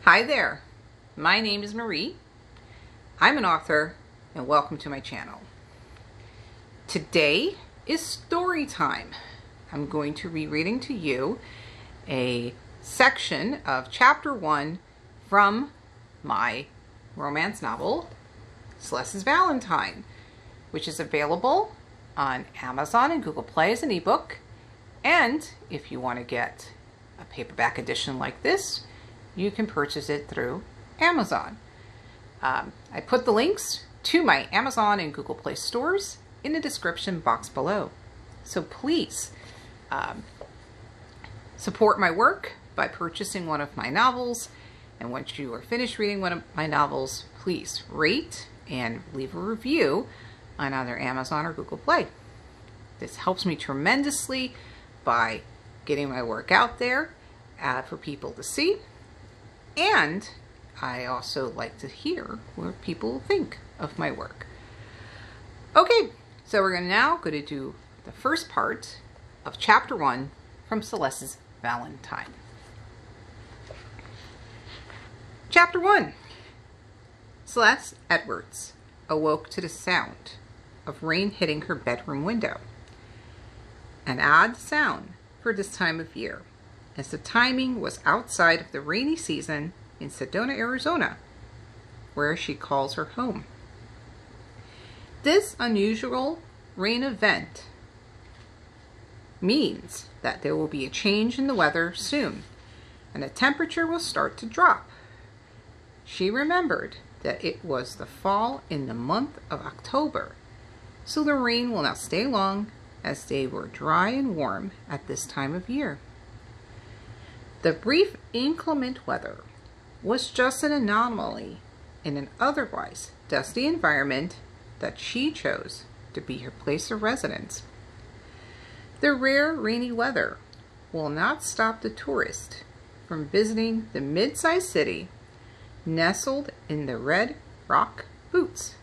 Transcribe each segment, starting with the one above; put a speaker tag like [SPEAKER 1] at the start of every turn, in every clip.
[SPEAKER 1] Hi there, my name is Marie. I'm an author and welcome to my channel. Today is story time. I'm going to be reading to you a section of chapter 1 from my romance novel, Celeste's Valentine, which is available on Amazon and Google Play as an ebook. And if you want to get a paperback edition like this, you can purchase it through Amazon. I put the links to my Amazon and Google Play stores in the description box below. So please support my work by purchasing one of my novels. And once you are finished reading one of my novels, please rate and leave a review on either Amazon or Google Play. This helps me tremendously by getting my work out there for people to see. And I also like to hear what people think of my work. Okay, so we're now going to do the first part of chapter 1 from Celeste's Valentine. Chapter 1. Celeste Edwards awoke to the sound of rain hitting her bedroom window. An odd sound for this time of year, as the timing was outside of the rainy season in Sedona, Arizona, where she calls her home. This unusual rain event means that there will be a change in the weather soon, and the temperature will start to drop. She remembered that it was the fall in the month of October, so the rain will not stay long, as they were dry and warm at this time of year. The brief inclement weather was just an anomaly in an otherwise dusty environment that she chose to be her place of residence. The rare rainy weather will not stop the tourist from visiting the mid-sized city nestled in the Red Rock Boots,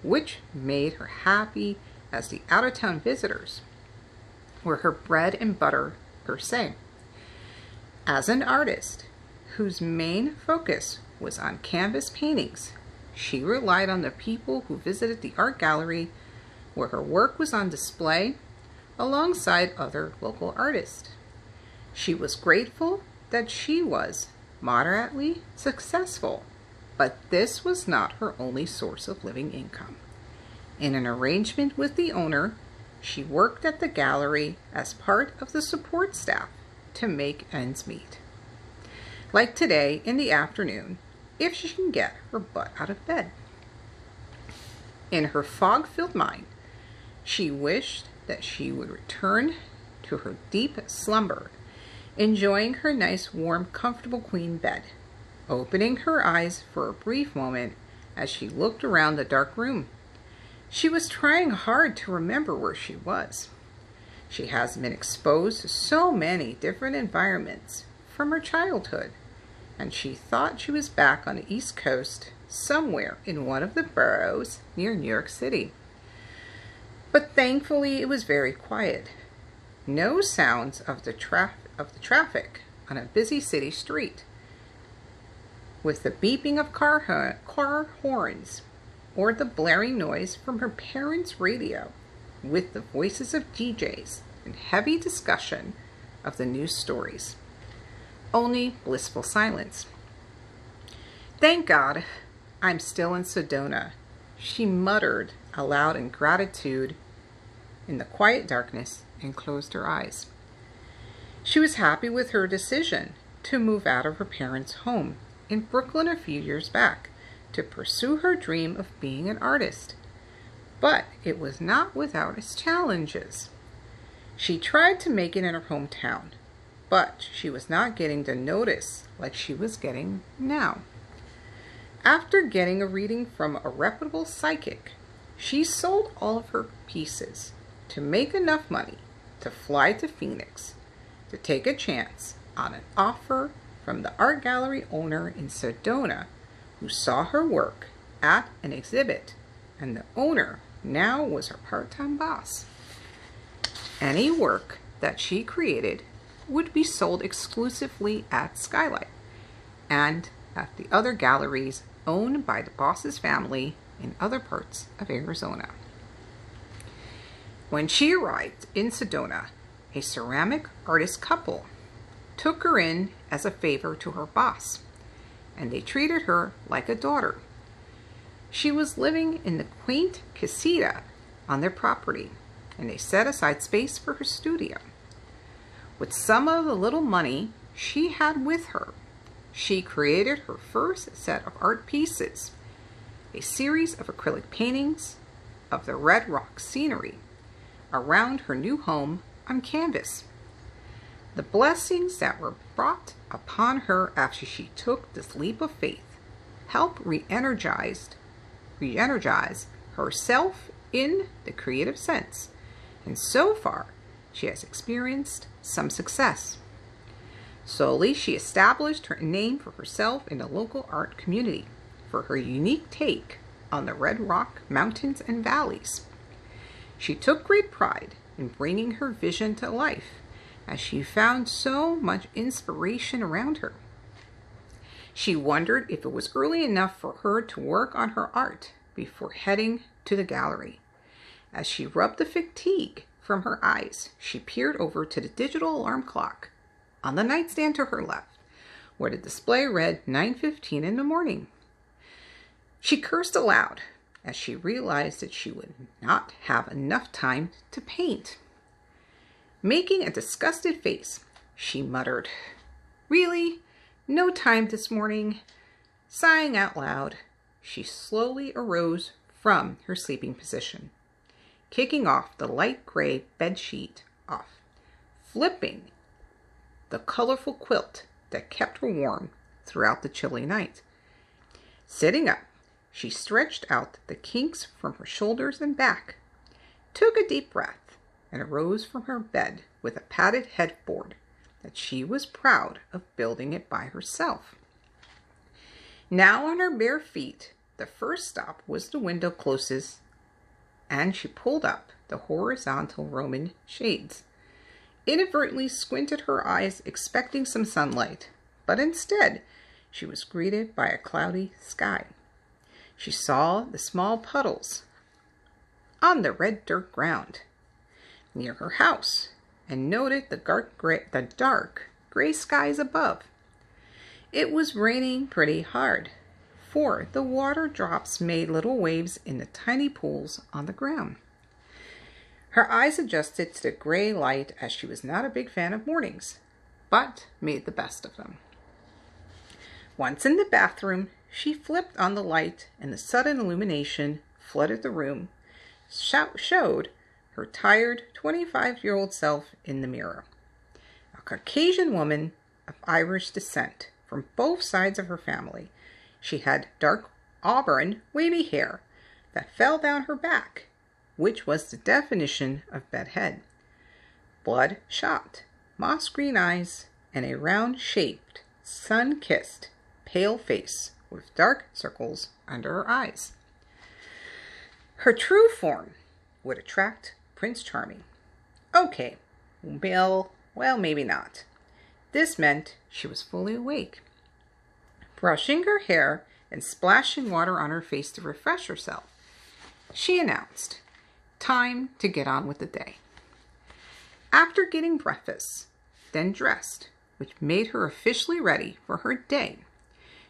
[SPEAKER 1] which made her happy as the out-of-town visitors were her bread and butter per se. As an artist whose main focus was on canvas paintings, she relied on the people who visited the art gallery where her work was on display alongside other local artists. She was grateful that she was moderately successful, but this was not her only source of living income. In an arrangement with the owner, she worked at the gallery as part of the support staff to make ends meet. Like today in the afternoon, if she can get her butt out of bed. In her fog-filled mind, she wished that she would return to her deep slumber, enjoying her nice, warm, comfortable queen bed, opening her eyes for a brief moment as she looked around the dark room. She was trying hard to remember where she was. She has been exposed to so many different environments from her childhood, and she thought she was back on the East Coast, somewhere in one of the boroughs near New York City. But thankfully it was very quiet. No sounds of the traffic on a busy city street, with the beeping of car horns, or the blaring noise from her parents' radio, with the voices of DJs and heavy discussion of the news stories. Only blissful silence. Thank God I'm still in Sedona, she muttered aloud in gratitude in the quiet darkness and closed her eyes. She was happy with her decision to move out of her parents' home in Brooklyn a few years back to pursue her dream of being an artist. But it was not without its challenges. She tried to make it in her hometown, but she was not getting the notice like she was getting now. After getting a reading from a reputable psychic, she sold all of her pieces to make enough money to fly to Phoenix to take a chance on an offer from the art gallery owner in Sedona, who saw her work at an exhibit, and the owner now was her part-time boss. Any work that she created would be sold exclusively at Skylight, and at the other galleries owned by the boss's family in other parts of Arizona. When she arrived in Sedona, a ceramic artist couple took her in as a favor to her boss, and they treated her like a daughter. She was living in the quaint casita on their property, and they set aside space for her studio. With some of the little money she had with her, she created her first set of art pieces, a series of acrylic paintings of the Red Rock scenery around her new home on canvas. The blessings that were brought upon her after she took this leap of faith helped re-energize herself in the creative sense, and so far she has experienced some success. Slowly she established her name for herself in the local art community for her unique take on the Red Rock mountains and valleys. She took great pride in bringing her vision to life, as she found so much inspiration around her. She wondered if it was early enough for her to work on her art before heading to the gallery. As she rubbed the fatigue from her eyes, she peered over to the digital alarm clock on the nightstand to her left, where the display read 9:15 in the morning. She cursed aloud as she realized that she would not have enough time to paint. Making a disgusted face, she muttered, "Really? No time this morning?" Sighing out loud, she slowly arose from her sleeping position, kicking off the light gray bedsheet off, flipping the colorful quilt that kept her warm throughout the chilly night. Sitting up, she stretched out the kinks from her shoulders and back, took a deep breath, and arose from her bed with a padded headboard that she was proud of building it by herself. Now on her bare feet, the first stop was the window closest, and she pulled up the horizontal Roman shades. Inadvertently squinted her eyes, expecting some sunlight, but instead she was greeted by a cloudy sky. She saw the small puddles on the red dirt ground near her house and noted the dark gray skies above. It was raining pretty hard, for the water drops made little waves in the tiny pools on the ground. Her eyes adjusted to the gray light, as she was not a big fan of mornings, but made the best of them. Once in the bathroom, she flipped on the light, and the sudden illumination flooded the room, showed her tired 25-year-old self in the mirror. A Caucasian woman of Irish descent from both sides of her family. She had dark auburn, wavy hair that fell down her back, which was the definition of bedhead, blood-shot, moss-green eyes, and a round-shaped, sun-kissed, pale face with dark circles under her eyes. Her true form would attract Prince Charming. Okay, well, maybe not. This meant she was fully awake. Brushing her hair and splashing water on her face to refresh herself, she announced, "Time to get on with the day." After getting breakfast, then dressed, which made her officially ready for her day,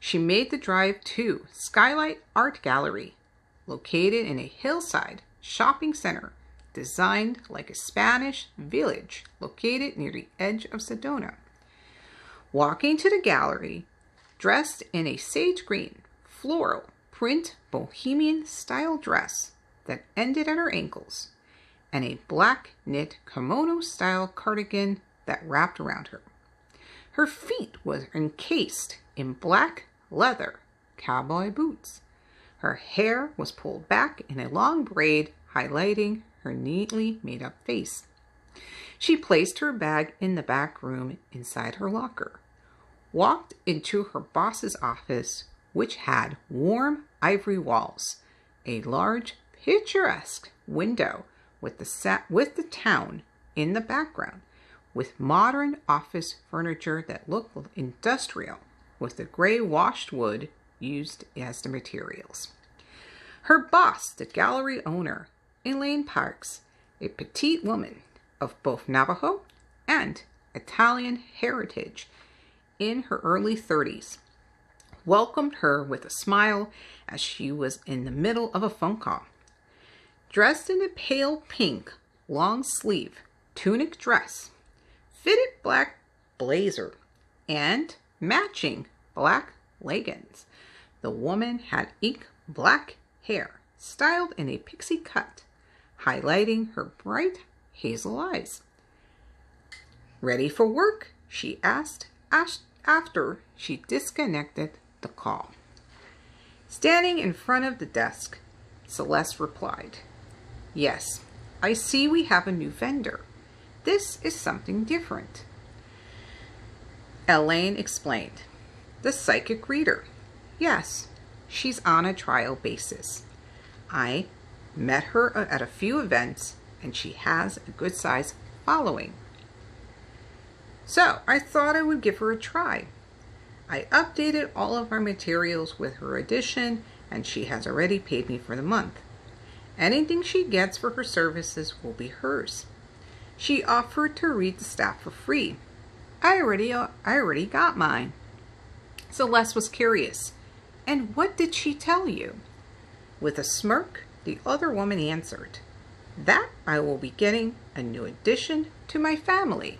[SPEAKER 1] she made the drive to Skylight Art Gallery, located in a hillside shopping center designed like a Spanish village located near the edge of Sedona. Walking to the gallery, dressed in a sage green, floral, print bohemian style dress that ended at her ankles, and a black knit kimono style cardigan that wrapped around her. Her feet were encased in black leather cowboy boots. Her hair was pulled back in a long braid, highlighting her neatly made up face. She placed her bag in the back room inside her locker, walked into her boss's office, which had warm ivory walls, a large picturesque window with the town in the background, with modern office furniture that looked industrial with the gray washed wood used as the materials. Her boss, the gallery owner, Elaine Parks, a petite woman of both Navajo and Italian heritage in her early 30s, welcomed her with a smile as she was in the middle of a phone call. Dressed in a pale pink, long-sleeve tunic dress, fitted black blazer, and matching black leggings, the woman had ink black hair styled in a pixie cut, highlighting her bright hazel eyes. "Ready for work?" she asked after she disconnected the call. Standing in front of the desk, Celeste replied, "Yes, I see we have a new vendor. This is something different." Elaine explained, "The psychic reader. Yes, she's on a trial basis. I met her at a few events and she has a good size following. So I thought I would give her a try. I updated all of our materials with her edition and she has already paid me for the month. Anything she gets for her services will be hers. She offered to read the staff for free. I already got mine." Celeste was curious. "And what did she tell you?" With a smirk, the other woman answered, "That I will be getting a new addition to my family."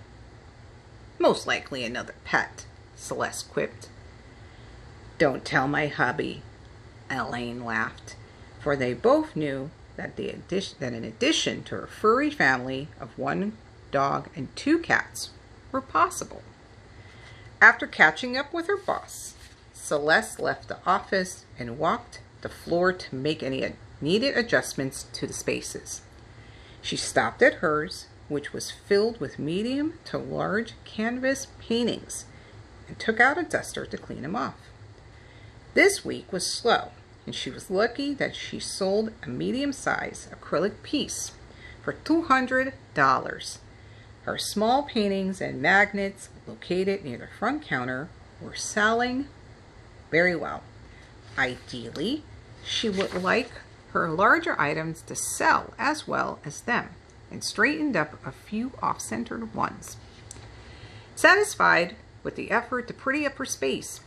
[SPEAKER 1] "Most likely another pet," Celeste quipped. "Don't tell my hubby," Elaine laughed, for they both knew that in addition to her furry family of 1 dog and 2 cats were possible. After catching up with her boss, Celeste left the office and walked the floor to make any needed adjustments to the spaces. She stopped at hers, which was filled with medium to large canvas paintings, and took out a duster to clean them off. This week was slow, and she was lucky that she sold a medium-sized acrylic piece for $200. Her small paintings and magnets located near the front counter were selling very well. Ideally, she would like her larger items to sell as well as them, and straightened up a few off-centered ones. Satisfied with the effort to pretty up her space,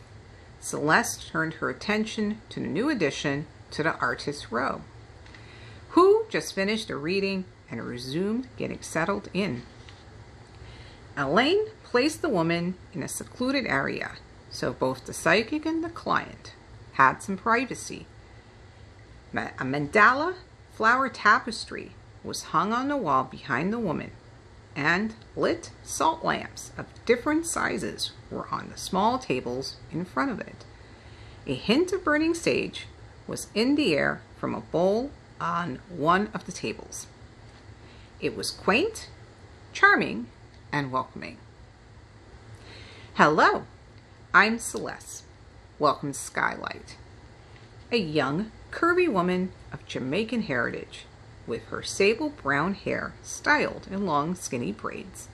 [SPEAKER 1] Celeste turned her attention to the new addition to the artist's row, who just finished a reading and resumed getting settled in. Elaine placed the woman in a secluded area, so both the psychic and the client had some privacy. A mandala flower tapestry was hung on the wall behind the woman, and lit salt lamps of different sizes were on the small tables in front of it. A hint of burning sage was in the air from a bowl on one of the tables. It was quaint, charming, and welcoming. "Hello, I'm Celeste. Welcome to Skylight." A young, curvy woman of Jamaican heritage, with her sable brown hair styled in long, skinny braids,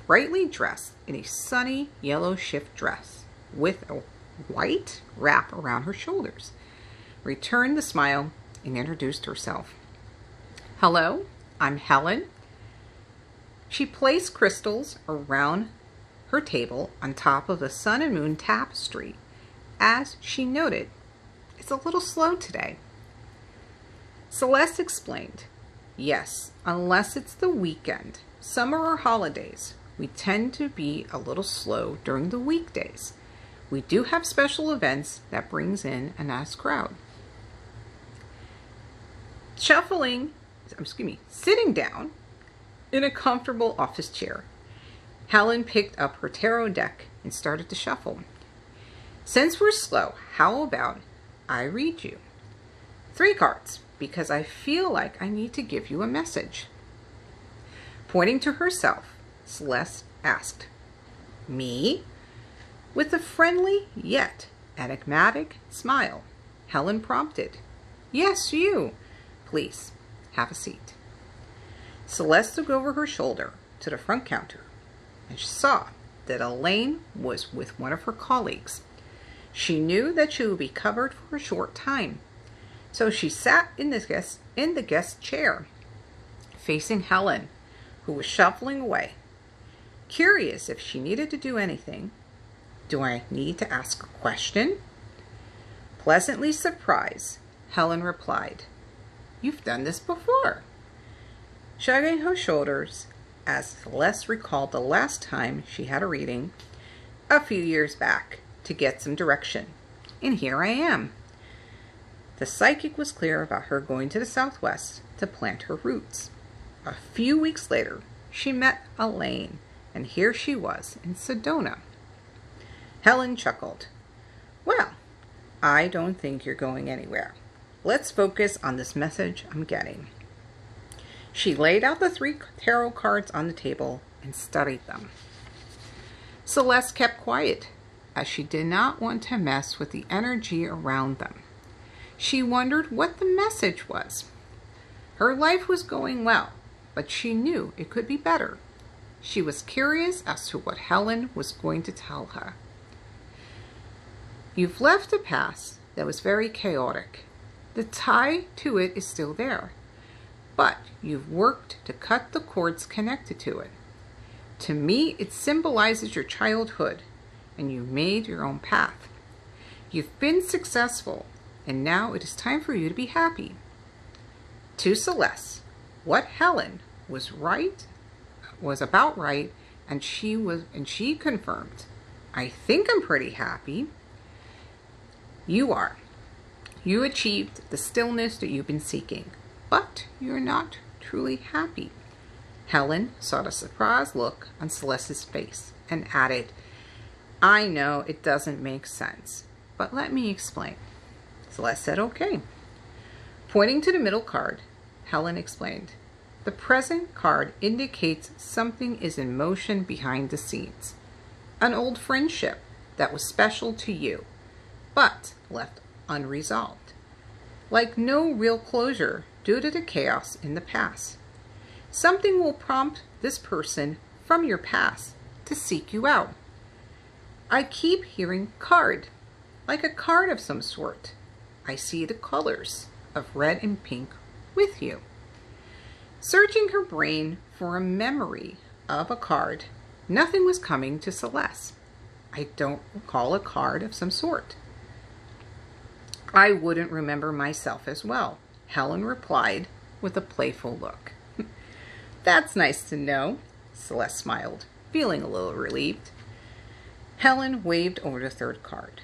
[SPEAKER 1] brightly dressed in a sunny yellow shift dress with a white wrap around her shoulders, returned the smile and introduced herself. "Hello, I'm Helen." She placed crystals around her table on top of the sun and moon tapestry, as she noted, "It's a little slow today." Celeste explained, "Yes, unless it's the weekend, summer or holidays, we tend to be a little slow during the weekdays. We do have special events that brings in a nice crowd." Sitting down in a comfortable office chair, Helen picked up her tarot deck and started to shuffle. "Since we're slow, how about I read you 3 cards, because I feel like I need to give you a message." Pointing to herself, Celeste asked, "Me?" With a friendly yet enigmatic smile, Helen prompted, "Yes, you. Please, have a seat." Celeste looked over her shoulder to the front counter and saw that Elaine was with one of her colleagues, She knew that she would be covered for a short time, so she sat in the guest chair, facing Helen, who was shuffling away. Curious if she needed to do anything. Do I need to ask a question? Pleasantly surprised, Helen replied, "You've done this before." Shrugging her shoulders, as Celeste recalled the last time she had a reading, a few years back, to get some direction. And here I am. The psychic was clear about her going to the Southwest to plant her roots. A few weeks later, she met Elaine, and here she was in Sedona. Helen chuckled. "Well, I don't think you're going anywhere. Let's focus on this message I'm getting." She laid out the 3 tarot cards on the table and studied them. Celeste kept quiet, as she did not want to mess with the energy around them. She wondered what the message was. Her life was going well, but she knew it could be better. She was curious as to what Helen was going to tell her. "You've left a past that was very chaotic. The tie to it is still there, but you've worked to cut the cords connected to it. To me, it symbolizes your childhood, and you made your own path. You've been successful, and now it is time for you to be happy." To Celeste, what Helen was about right, and she confirmed, "I think I'm pretty happy." You are. You achieved the stillness that you've been seeking, but you're not truly happy. Helen saw the surprised look on Celeste's face and added, "I know it doesn't make sense, but let me explain." Celeste said, "Okay." Pointing to the middle card, Helen explained, "The present card indicates something is in motion behind the scenes. An old friendship that was special to you, but left unresolved. Like no real closure due to the chaos in the past. Something will prompt this person from your past to seek you out. I keep hearing card, like a card of some sort. I see the colors of red and pink with you." Searching her brain for a memory of a card, nothing was coming to Celeste. "I don't recall a card of some sort." "I wouldn't remember myself as well," Helen replied with a playful look. "That's nice to know," Celeste smiled, feeling a little relieved. Helen waved over the 3rd card.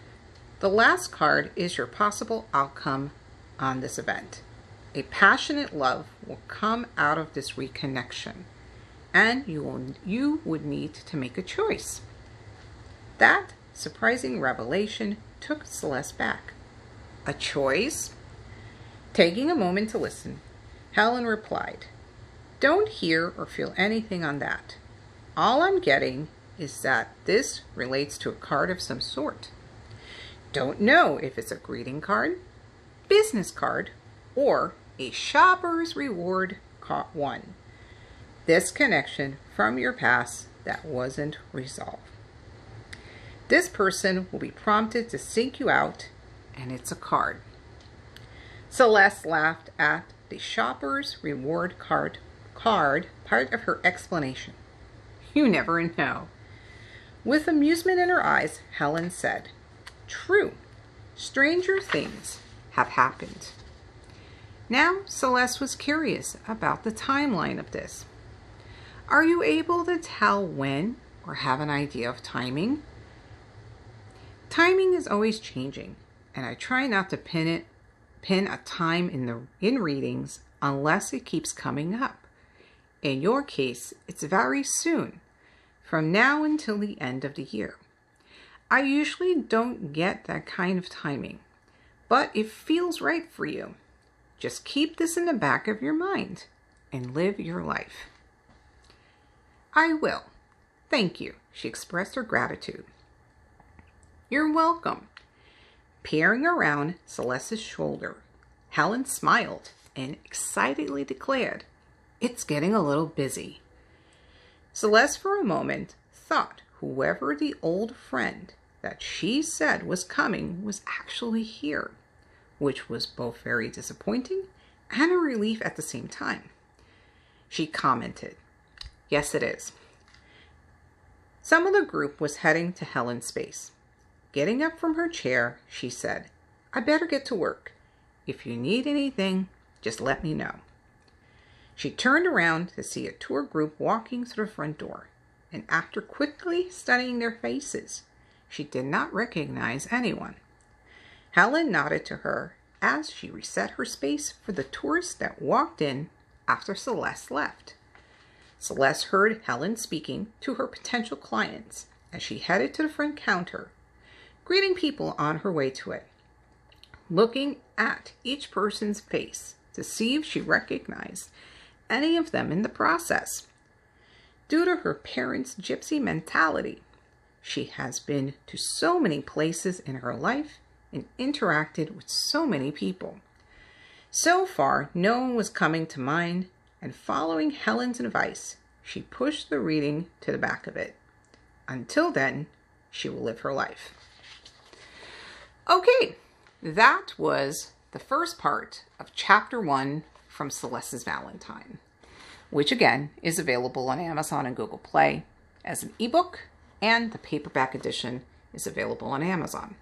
[SPEAKER 1] "The last card is your possible outcome on this event. A passionate love will come out of this reconnection, and you would need to make a choice." That surprising revelation took Celeste back. "A choice?" Taking a moment to listen, Helen replied, "Don't hear or feel anything on that. All I'm getting is that this relates to a card of some sort. Don't know if it's a greeting card, business card, or a shopper's reward one. This connection from your past that wasn't resolved. This person will be prompted to seek you out, and it's a card." Celeste laughed at the shopper's reward card part of her explanation. "You never know." With amusement in her eyes, Helen said, "True, stranger things have happened." Now Celeste was curious about the timeline of this. "Are you able to tell when or have an idea of timing?" "Timing is always changing, and I try not to pin a time in readings unless it keeps coming up. In your case, it's very soon, from now until the end of the year. I usually don't get that kind of timing, but it feels right for you. Just keep this in the back of your mind and live your life." "I will. Thank you," she expressed her gratitude. "You're welcome." Peering around Celeste's shoulder, Helen smiled and excitedly declared, "It's getting a little busy." Celeste for a moment thought whoever the old friend that she said was coming was actually here, which was both very disappointing and a relief at the same time. She commented, "Yes, it is." Some of the group was heading to Helen's space. Getting up from her chair, she said, "I better get to work. If you need anything, just let me know." She turned around to see a tour group walking through the front door, and after quickly studying their faces, she did not recognize anyone. Helen nodded to her as she reset her space for the tourists that walked in after Celeste left. Celeste heard Helen speaking to her potential clients as she headed to the front counter, greeting people on her way to it, looking at each person's face to see if she recognized any of them in the process. Due to her parents' gypsy mentality, she has been to so many places in her life and interacted with so many people. So far, no one was coming to mind, and following Helen's advice, she pushed the reading to the back of it. Until then, she will live her life. Okay, that was the first part of Chapter 1 from Celeste's Valentine, which again is available on Amazon and Google Play as an ebook, and the paperback edition is available on Amazon.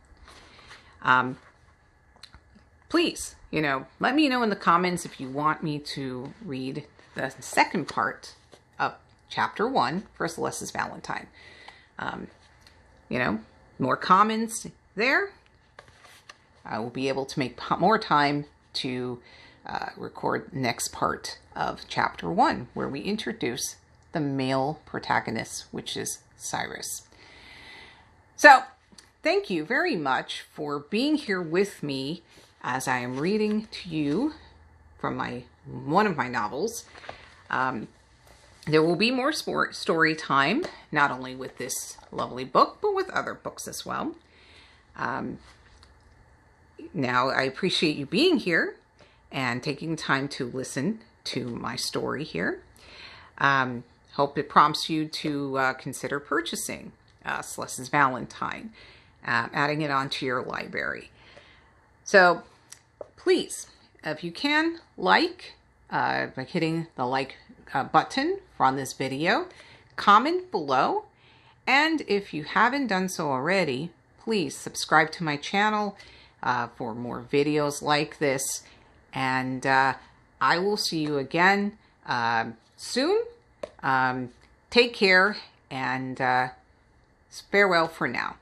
[SPEAKER 1] Please, let me know in the comments if you want me to read the second part of Chapter 1 for Celeste's Valentine. More comments there. I will be able to make more time to record the next part of Chapter 1, where we introduce the male protagonist, which is Cyrus. So, thank you very much for being here with me as I am reading to you from one of my novels. There will be more story time, not only with this lovely book, but with other books as well. Now, I appreciate you being here and taking time to listen to my story here. Hope it prompts you to consider purchasing Celeste's Valentine, adding it onto your library. So please, if you can, by hitting the like button on this video, comment below, and if you haven't done so already, please subscribe to my channel for more videos like this, and I will see you again soon. Take care, and farewell for now.